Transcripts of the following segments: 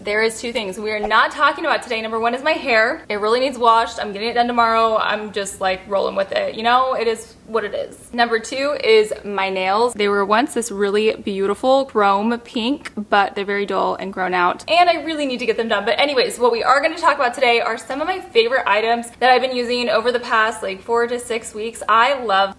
there is two things we are not talking about today. Number one is my hair. It really needs washed. I'm getting it done tomorrow. I'm just like rolling with it. You know, it is what it is. Number two is my nails. They were once this really beautiful chrome pink, but they're very dull and grown out, and I really need to get them done. But anyways, what we are going to talk about today are some of my favorite items that I've been using over the past like 4 to 6 weeks. I love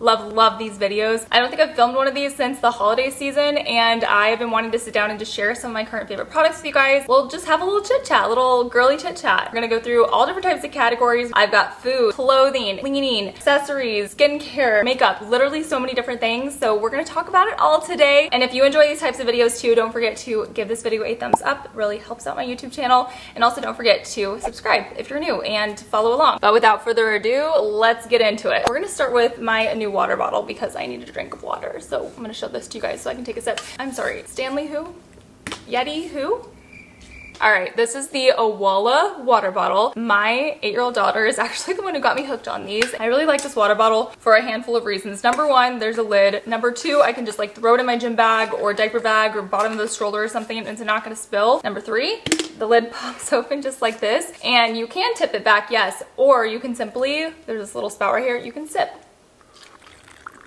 these videos. I don't think I've filmed one of these since the holiday season, and I have been wanting to sit down and just share some of my current favorite products with you guys. We'll just have a little chit chat, a little girly chit chat. We're gonna go through all different types of categories. I've got food, clothing, cleaning, accessories, skincare, makeup, literally so many different things. So we're gonna talk about it all today. And if you enjoy these types of videos too, don't forget to give this video a thumbs up. It really helps out my YouTube channel. And also don't forget to subscribe if you're new and follow along. But without further ado, let's get into it. We're gonna start with my new water bottle because I need a drink of water. So I'm gonna show this to you guys so I can take a sip. I'm sorry, Stanley who? Yeti who? All right, this is the Owala water bottle. My 8-year-old daughter is actually the one who got me hooked on these. I really like this water bottle for a handful of reasons. Number one, there's a lid. Number two, I can just like throw it in my gym bag or diaper bag or bottom of the stroller or something and it's not gonna spill. Number three, the lid pops open just like this and you can tip it back, yes, or you can simply, there's this little spout right here, you can sip.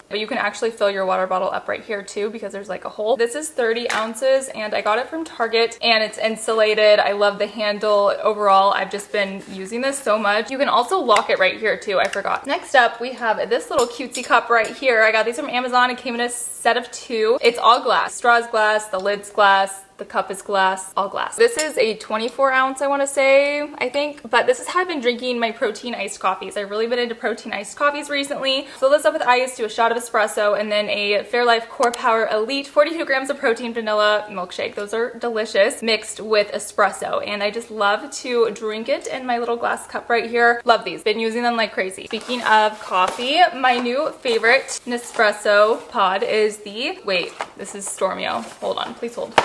But you can actually fill your water bottle up right here too because there's like a hole. This is 30 ounces and I got it from Target and it's insulated. I love the handle. Overall, I've just been using this so much. You can also lock it right here too, I forgot. Next up, we have this little cutesy cup right here. I got these from Amazon. It came in a set of 2. It's all glass. Straw's glass, the lid's glass, the cup is glass, all glass. This is a 24 ounce, I want to say, I think, but this is how I've been drinking my protein iced coffees. I've really been into protein iced coffees recently. Fill this up with ice, do a shot of espresso, and then a Fairlife Core Power Elite 42 grams of protein vanilla milkshake. Those are delicious, mixed with espresso, and I just love to drink it in my little glass cup right here. Love these. Been using them like crazy. Speaking of coffee, my new favorite Nespresso pod is the, wait, this is Stormio. Hold on, please hold.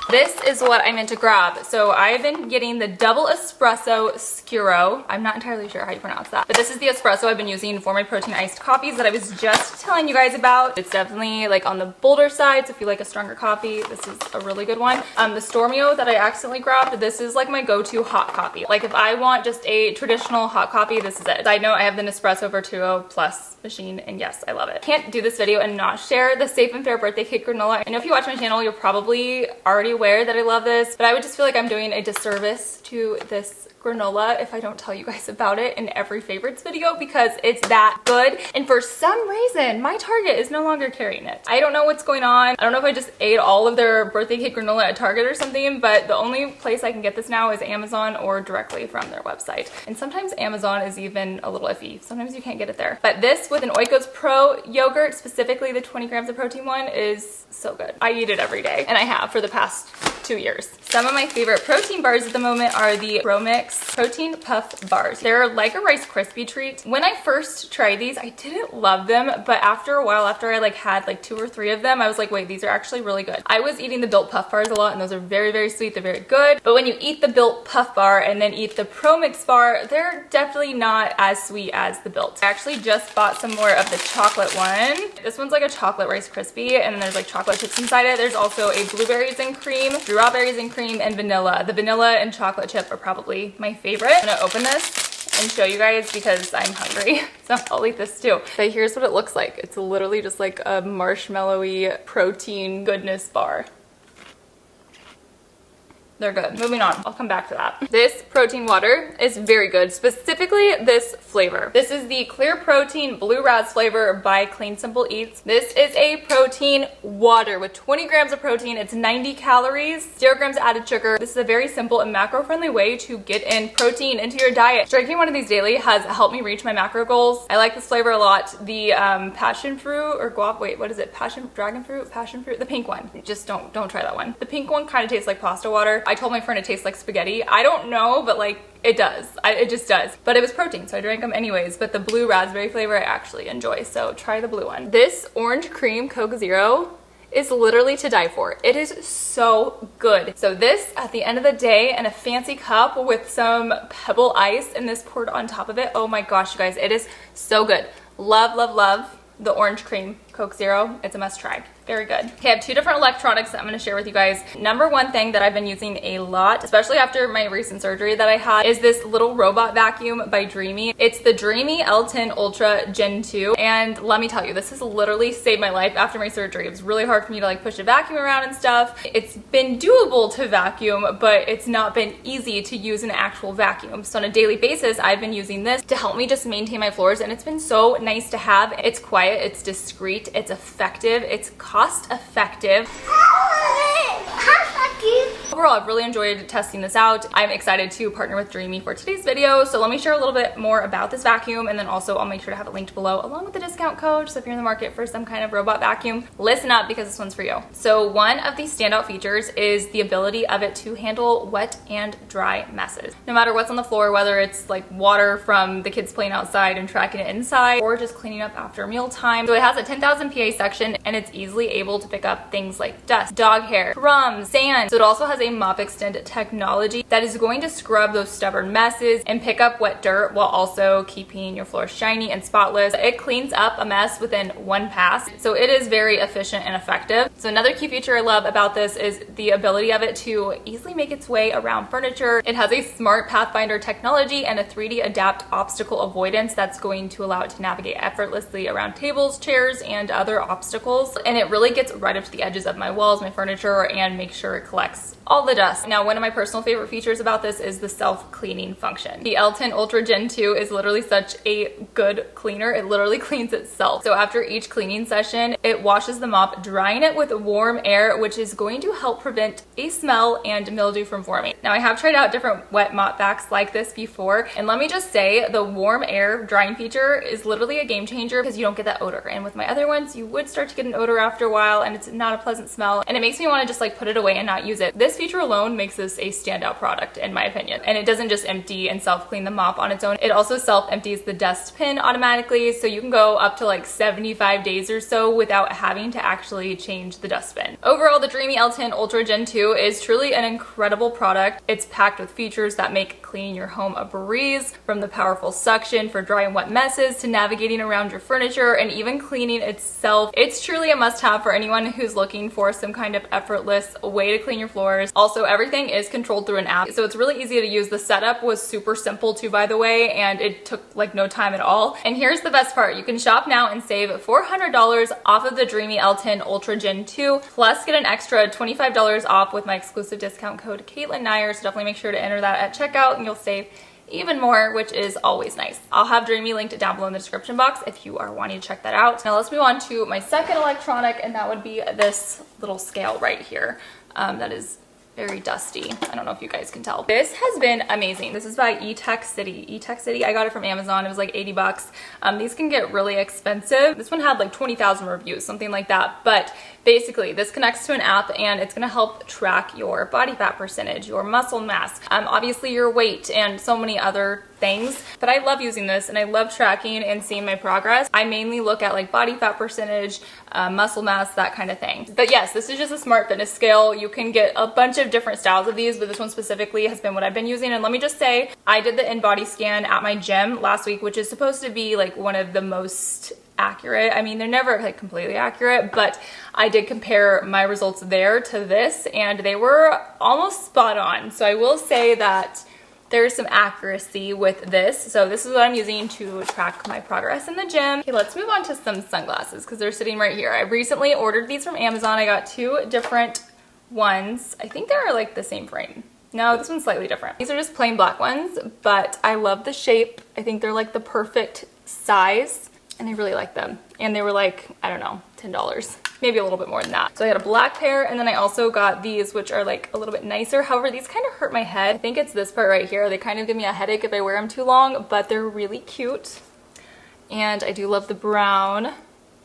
This is what I meant to grab. So I've been getting the double espresso Scuro. I'm not entirely sure how you pronounce that, but this is the espresso I've been using for my protein iced coffees that I was just telling you guys about. It's definitely like on the bolder side, so if you like a stronger coffee, this is a really good one. The Stormio that I accidentally grabbed, this is like my go-to hot coffee. Like if I want just a traditional hot coffee, this is it. Side note, I have the Nespresso Vertuo Plus machine, and yes, I love it. Can't do this video and not share the Safe and Fair birthday cake granola. I know if you watch my channel, you're probably already aware that I love this, but I would just feel like I'm doing a disservice to this granola if I don't tell you guys about it in every favorites video because it's that good. And for some reason, my Target is no longer carrying it. I don't know what's going on. I don't know if I just ate all of their birthday cake granola at Target or something, but the only place I can get this now is Amazon or directly from their website. And sometimes Amazon is even a little iffy. Sometimes you can't get it there. But this with an Oikos Pro yogurt, specifically the 20 grams of protein one, is so good. I eat it every day, and I have for the past 2 years. Some of my favorite protein bars at the moment are the Romix Protein Puff Bars. They're like a Rice Krispie treat. When I first tried these, I didn't love them, but after a while, after I like had like 2 or 3 of them, I was like, wait, these are actually really good. I was eating the Built Puff Bars a lot, and those are very, very sweet. They're very good. But when you eat the Built Puff Bar and then eat the Promix bar, they're definitely not as sweet as the Built. I actually just bought some more of the chocolate one. This one's like a chocolate Rice Krispie, and then there's like chocolate chips inside it. There's also a blueberries and cream, strawberries and cream, and vanilla. The vanilla and chocolate chip are probably my favorite. I'm gonna open this and show you guys because I'm hungry. So I'll eat this too. But here's what it looks like. It's literally just like a marshmallowy protein goodness bar. They're good. Moving on. I'll come back to that. This protein water is very good, specifically this flavor. This is the Clear Protein Blue Raz flavor by Clean Simple Eats. This is a protein water with 20 grams of protein. It's 90 calories, 0 grams added sugar. This is a very simple and macro-friendly way to get in protein into your diet. Drinking one of these daily has helped me reach my macro goals. I like this flavor a lot. The passion fruit or guava, wait, what is it? Dragon fruit, passion fruit, the pink one. Just don't try that one. The pink one kind of tastes like pasta water. I told my friend it tastes like spaghetti. I don't know, but like it does. It just does. But it was protein, so I drank them anyways. But the blue raspberry flavor I actually enjoy, so try the blue one. This orange cream Coke Zero is literally to die for. It is so good. So this, at the end of the day, in a fancy cup with some pebble ice and this poured on top of it, oh my gosh, you guys, it is so good. Love, love, love the orange cream Coke Zero. It's a must try. very good. Okay, I have two different electronics that I'm going to share with you guys. Number one thing that I've been using a lot, especially after my recent surgery that I had, is this little robot vacuum by Dreamy. It's the Dreamy L10 Ultra Gen 2, and let me tell you, this has literally saved my life after my surgery. It was really hard for me to like push a vacuum around and stuff. It's been doable to vacuum, but it's not been easy to use an actual vacuum. So on a daily basis, I've been using this to help me just maintain my floors, and it's been so nice to have. It's quiet, it's discreet, it's effective, it's cost effective. Overall, I've really enjoyed testing this out. I'm excited to partner with Dreamy for today's video. So let me share a little bit more about this vacuum, and then also I'll make sure to have it linked below along with the discount code. So if you're in the market for some kind of robot vacuum, listen up because this one's for you. So one of the standout features is the ability of it to handle wet and dry messes. No matter what's on the floor, whether it's like water from the kids playing outside and tracking it inside, or just cleaning up after mealtime. So it has a 10,000 PA section, and it's easily able to pick up things like dust, dog hair, crumbs, sand. So it also has a mop extend technology that is going to scrub those stubborn messes and pick up wet dirt while also keeping your floor shiny and spotless. It cleans up a mess within one pass, so it is very efficient and effective. So another key feature I love about this is the ability of it to easily make its way around furniture. It has a smart Pathfinder technology and a 3D adapt obstacle avoidance that's going to allow it to navigate effortlessly around tables, chairs, and other obstacles. And it really gets right up to the edges of my walls, my furniture, and make sure it collects all the dust. Now, one of my personal favorite features about this is the self-cleaning function. The L10 Ultra Gen 2 is literally such a good cleaner. It literally cleans itself. So after each cleaning session, it washes the mop, drying it with warm air, which is going to help prevent a smell and mildew from forming. Now, I have tried out different wet mop vacs like this before, and let me just say the warm air drying feature is literally a game changer because you don't get that odor. And with my other ones, you would start to get an odor after a while, and it's not a pleasant smell, and it makes me want to just like put it away and not use it. This feature alone makes this a standout product in my opinion. And it doesn't just empty and self-clean the mop on its own, it also self-empties the dustbin automatically, so you can go up to like 75 days or so without having to actually change the dustbin. Overall, the Dreamy L10 Ultra Gen 2 is truly an incredible product. It's packed with features that make cleaning your home a breeze, from the powerful suction for dry and wet messes to navigating around your furniture and even cleaning itself. It's truly a must-have for anyone who's looking for some kind of effortless way to clean your floors. Also, everything is controlled through an app, so it's really easy to use. The setup was super simple too, by the way, and it took like no time at all. And here's the best part. You can shop now and save $400 off of the Dreamy L10 Ultra Gen 2, plus get an extra $25 off with my exclusive discount code Caitlyn Neier, so definitely make sure to enter that at checkout and you'll save even more, which is always nice. I'll have Dreamy linked down below in the description box if you are wanting to check that out. Now let's move on to my second electronic, and that would be this little scale right here. That is very dusty. I don't know if you guys can tell. This has been amazing. This is by eTech City. eTech City, I got it from Amazon. It was like 80 bucks. These can get really expensive. This one had like 20,000 reviews, something like that. But basically, this connects to an app, and it's gonna help track your body fat percentage, your muscle mass, obviously your weight, and so many other things. But I love using this, and I love tracking and seeing my progress. I mainly look at like body fat percentage, muscle mass, that kind of thing. But yes, this is just a smart fitness scale. You can get a bunch of different styles of these, but this one specifically has been what I've been using. And let me just say, I did the in-body scan at my gym last week, which is supposed to be like one of the most accurate. I mean, they're never like completely accurate, but I did compare my results there to this, and they were almost spot on. So I will say that there's some accuracy with this. So this is what I'm using to track my progress in the gym. Okay, let's move on to some sunglasses because they're sitting right here. I recently ordered these from Amazon. I got two different ones. I think they're like the same frame. No, this one's slightly different. These are just plain black ones, but I love the shape. I think they're like the perfect size, and I really like them. And they were like, I don't know, $10. Maybe a little bit more than that. So I got a black pair, and then I also got these, which are like a little bit nicer. However, these kind of hurt my head. I think it's this part right here. They kind of give me a headache if I wear them too long, but they're really cute. And I do love the brown.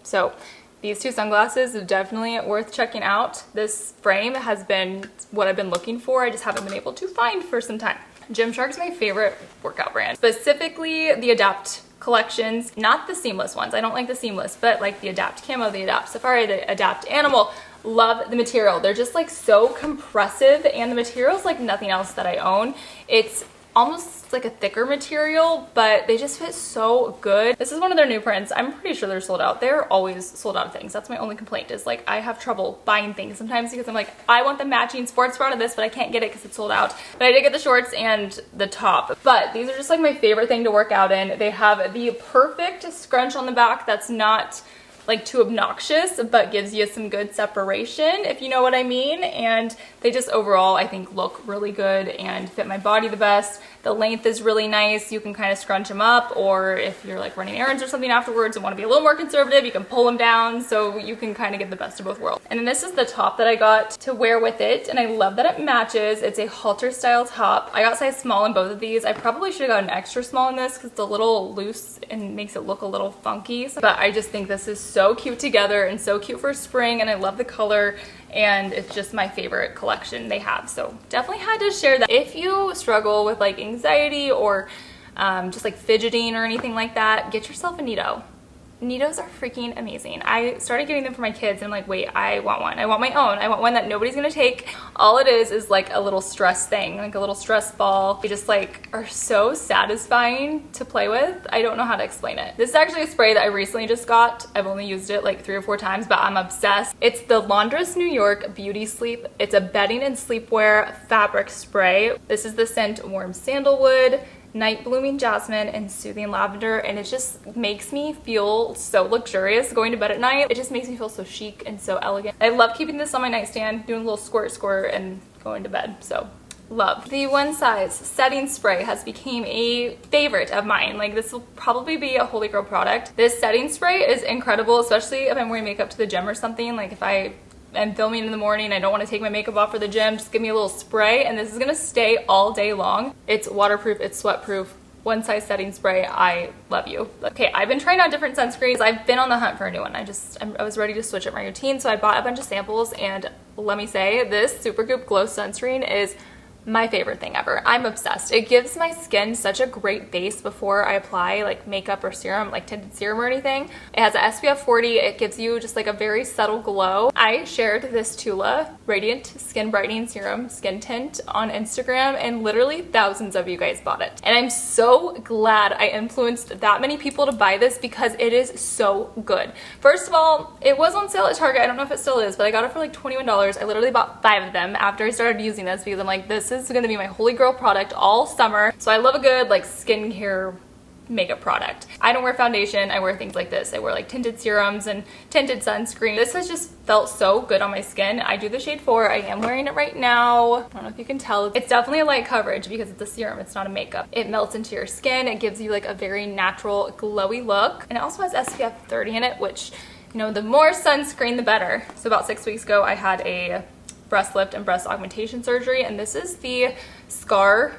So these two sunglasses are definitely worth checking out. This frame has been what I've been looking for. I just haven't been able to find for some time. Gymshark's my favorite workout brand, specifically the Adapt collections, not the seamless ones. I don't like the seamless, but like the Adapt Camo, the Adapt Safari, the Adapt Animal. Love the material. They're just like so compressive, and the material's like nothing else that I own. It's almost like a thicker material, but they just fit so good. This is one of their new prints. I'm pretty sure they're sold out. They're always sold out of things. That's my only complaint, is like I have trouble buying things sometimes because I'm like, I want the matching sports bra to this, but I can't get it because it's sold out. But I did get the shorts and the top. But these are just like my favorite thing to work out in. They have the perfect scrunch on the back that's not like too obnoxious, but gives you some good separation, if you know what I mean. And they just overall, I think, look really good and fit my body the best. The length is really nice. You can kind of scrunch them up, or if you're like running errands or something afterwards and want to be a little more conservative, you can pull them down, so you can kind of get the best of both worlds. And then this is the top that I got to wear with it, and I love that it matches. It's a halter style top. I got size small in both of these. I probably should have got an extra small in this because it's a little loose and makes it look a little funky, but I just think this is so cute together and so cute for spring, and I love the color, and it's just my favorite collection they have. So definitely had to share that. If you struggle with like anxiety or just like fidgeting or anything like that, get yourself a Neato. Neatos are freaking amazing. I started getting them for my kids and I'm like, wait, I want one. I want my own. I want one that nobody's gonna take. All it is like a little stress thing, like a little stress ball. They just like are so satisfying to play with. I don't know how to explain it. This is actually a spray that I recently just got. I've only used it like 3 or 4 times, but I'm obsessed. It's the Laundress New York Beauty Sleep. It's a bedding and sleepwear fabric spray. This is the scent Warm Sandalwood, Night Blooming Jasmine, and Soothing Lavender, and it just makes me feel so luxurious going to bed at night. It just makes me feel so chic and so elegant. I love keeping this on my nightstand, doing a little squirt and going to bed, so love. The One Size setting spray has become a favorite of mine. Like, this will probably be a holy grail product. This setting spray is incredible, especially if I'm wearing makeup to the gym or something. Like if I'm filming in the morning, I don't want to take my makeup off for the gym, just give me a little spray, and this is gonna stay all day long. It's waterproof, it's sweat proof. One Size setting spray, I love you. Okay, I've been trying out different sunscreens. I've been on the hunt for a new one. I was ready to switch up my routine, so I bought a bunch of samples, and let me say, this Supergoop Glow sunscreen is my favorite thing ever. I'm obsessed. It gives my skin such a great base before I apply like makeup or serum, like tinted serum or anything. It has a SPF 40. It gives you just like a very subtle glow. I shared this Tula Radiant Skin Brightening Serum Skin Tint on Instagram, and literally thousands of you guys bought it. And I'm so glad I influenced that many people to buy this because it is so good. First of all, it was on sale at Target. I don't know if it still is, but I got it for like $21. I literally bought 5 of them after I started using this because I'm like, this is gonna be my holy grail product all summer. So I love a good like skincare makeup product. I don't wear foundation, I wear things like this. I wear like tinted serums and tinted sunscreen. This has just felt so good on my skin. I do the shade 4. I am wearing it right now. I don't know if you can tell. It's definitely a light coverage because it's a serum, it's not a makeup. It melts into your skin. It gives you like a very natural glowy look. And it also has SPF 30 in it, which, you know, the more sunscreen the better. So about 6 weeks ago I had a breast lift and breast augmentation surgery, and this is the scar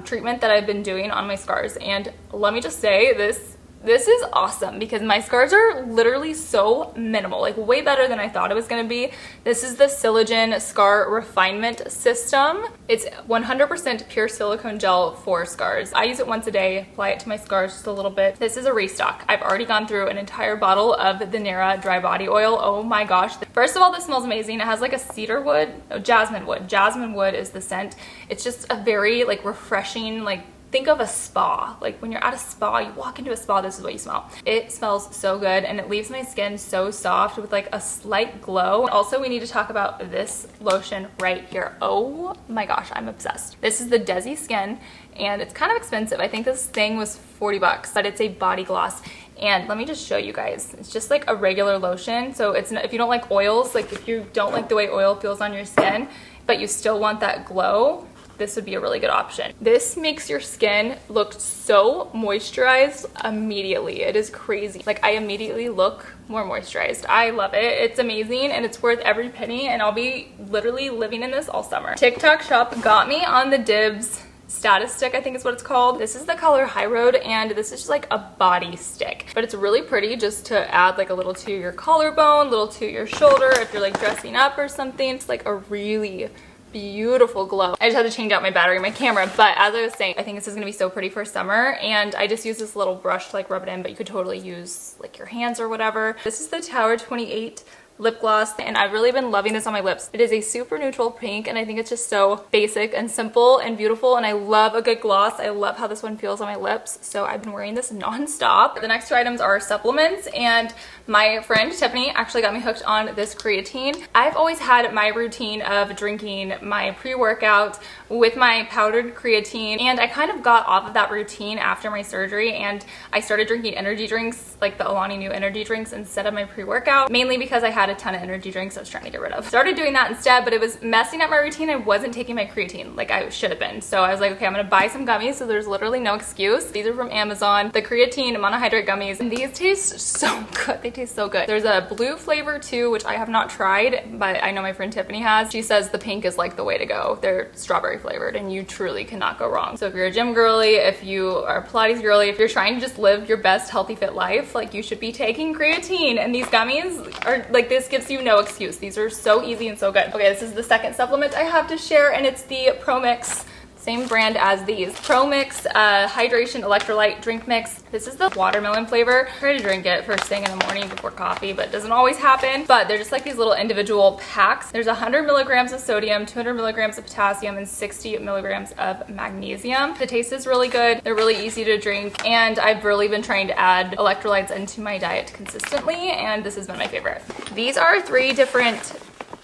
treatment that I've been doing on my scars. And let me just say, this is awesome because my scars are literally so minimal, like way better than I thought it was gonna be. This is the Silogen Scar Refinement System. It's 100% pure silicone gel for scars. I use it once a day, apply it to my scars just a little bit. This is a restock. I've already gone through an entire bottle of the Neier dry body oil. Oh my gosh. First of all, this smells amazing. It has like a cedar wood, no, jasmine wood. Jasmine wood is the scent. It's just a very like refreshing, like, think of a spa. Like when you're at a spa, you walk into a spa, this is what you smell. It smells so good, and it leaves my skin so soft with like a slight glow. Also, we need to talk about this lotion right here. Oh my gosh, I'm obsessed. This is the Desi Skin, and it's kind of expensive. I think this thing was 40 bucks, but it's a body gloss. And let me just show you guys. It's just like a regular lotion. So it's not, if you don't like oils, like if you don't like the way oil feels on your skin, but you still want that glow, this would be a really good option. This makes your skin look so moisturized immediately. It is crazy. Like, I immediately look more moisturized. I love it. It's amazing, and it's worth every penny, and I'll be literally living in this all summer. TikTok shop got me on the Dibs status stick, I think is what it's called. This is the color High Road, and this is just like a body stick, but it's really pretty just to add like a little to your collarbone, little to your shoulder if you're like dressing up or something. It's like a really beautiful glow. I just had to change out my battery in my camera, but as I was saying, I think this is gonna be so pretty for summer, and I just use this little brush to like rub it in, but you could totally use like your hands or whatever. This is the Tower 28 lip gloss, and I've really been loving this on my lips. It is a super neutral pink, and I think it's just so basic and simple and beautiful, and I love a good gloss. I love how this one feels on my lips, so I've been wearing this non-stop. The next two items are supplements, and my friend Tiffany actually got me hooked on this creatine. I've always had my routine of drinking my pre-workout with my powdered creatine, and I kind of got off of that routine after my surgery, and I started drinking energy drinks, like the Alani Nu energy drinks, instead of my pre-workout, mainly because I had a ton of energy drinks I was trying to get rid of. Started doing that instead, but it was messing up my routine. I wasn't taking my creatine like I should have been. So I was like, okay, I'm gonna buy some gummies, so there's literally no excuse. These are from Amazon, the creatine monohydrate gummies, and these taste so good. They taste so good. There's a blue flavor too, which I have not tried, but I know my friend Tiffany has. She says the pink is like the way to go. They're strawberry flavored, and you truly cannot go wrong. So if you're a gym girly, if you are a Pilates girly, if you're trying to just live your best healthy fit life, like, you should be taking creatine, and these gummies are like, this gives you no excuse. These are so easy and so good. Okay, this is the second supplement I have to share, and it's the Pro Mix. Same brand as these. Pro Mix Hydration Electrolyte Drink Mix. This is the watermelon flavor. I try to drink it first thing in the morning before coffee, but it doesn't always happen. But they're just like these little individual packs. There's 100 milligrams of sodium, 200 milligrams of potassium, and 60 milligrams of magnesium. The taste is really good. They're really easy to drink, and I've really been trying to add electrolytes into my diet consistently, and this has been my favorite. These are 3 different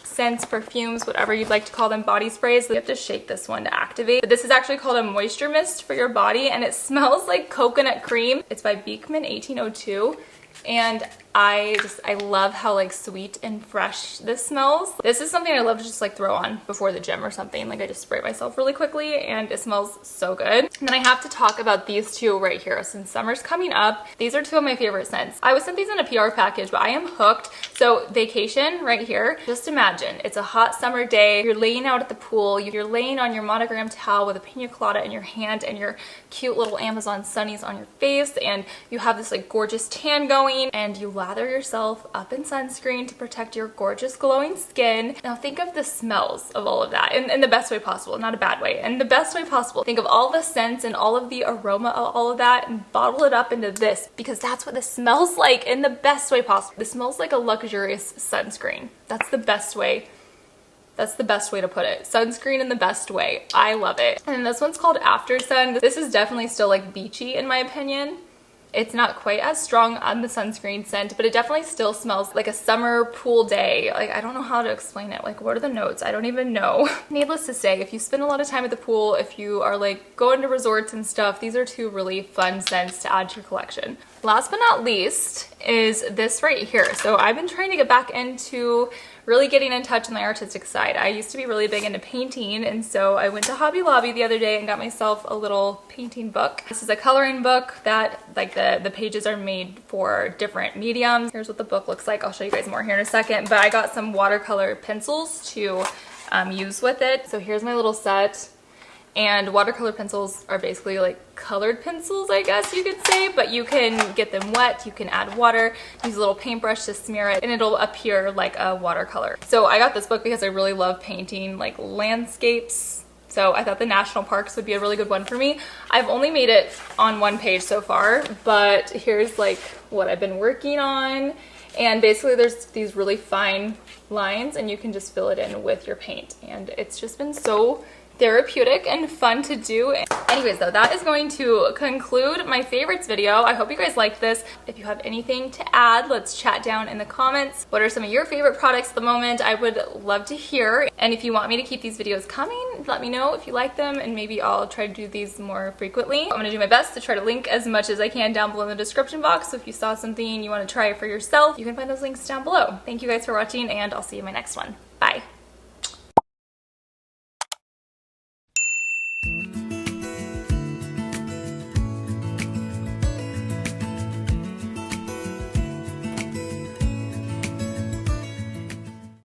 scents, perfumes, whatever you'd like to call them, body sprays. You have to shake this one to activate. But this is actually called a moisture mist for your body, and it smells like coconut cream. It's by Beekman 1802. And I love how like sweet and fresh this smells. This is something I love to just like throw on before the gym or something. Like, I just spray it myself really quickly, and it smells so good. And then I have to talk about these two right here. Since summer's coming up, these are 2 of my favorite scents. I was sent these in a PR package, but I am hooked. So Vacation right here, just imagine it's a hot summer day. You're laying out at the pool. You're laying on your monogram towel with a pina colada in your hand and your cute little Amazon sunnies on your face, and you have this like gorgeous tan going, and you lather yourself up in sunscreen to protect your gorgeous glowing skin. Now think of the smells of all of that in the best way possible, not a bad way, in the best way possible. Think of all the scents and all of the aroma of all of that, and bottle it up into this, because that's what this smells like in the best way possible. This smells like a luxurious sunscreen. That's the best way. That's the best way to put it. Sunscreen in the best way. I love it. And this one's called After Sun. This is definitely still like beachy in my opinion. It's not quite as strong on the sunscreen scent, but it definitely still smells like a summer pool day. Like, I don't know how to explain it. Like, what are the notes? I don't even know. Needless to say, if you spend a lot of time at the pool, if you are like going to resorts and stuff, these are 2 really fun scents to add to your collection. Last but not least is this right here. So I've been trying to get back into really getting in touch on the artistic side. I used to be really big into painting, and so I went to Hobby Lobby the other day and got myself a little painting book. This is a coloring book that like the pages are made for different mediums. Here's what the book looks like. I'll show you guys more here in a second, but I got some watercolor pencils to use with it. So here's my little set. And watercolor pencils are basically like colored pencils, I guess you could say, but you can get them wet, you can add water, use a little paintbrush to smear it, and it'll appear like a watercolor. So I got this book because I really love painting like landscapes. So I thought the national parks would be a really good one for me. I've only made it on 1 page so far, but here's like what I've been working on. And basically there's these really fine lines, and you can just fill it in with your paint. And it's just been so therapeutic and fun to do. Anyways though, that is going to conclude my favorites video. I hope you guys liked this. If you have anything to add, let's chat down in the comments. What are some of your favorite products at the moment? I would love to hear. And if you want me to keep these videos coming, let me know if you like them, and maybe I'll try to do these more frequently. I'm gonna do my best to try to link as much as I can down below in the description box. So if you saw something you want to try it for yourself, you can find those links down below. Thank you guys for watching, and I'll see you in my next one. Bye.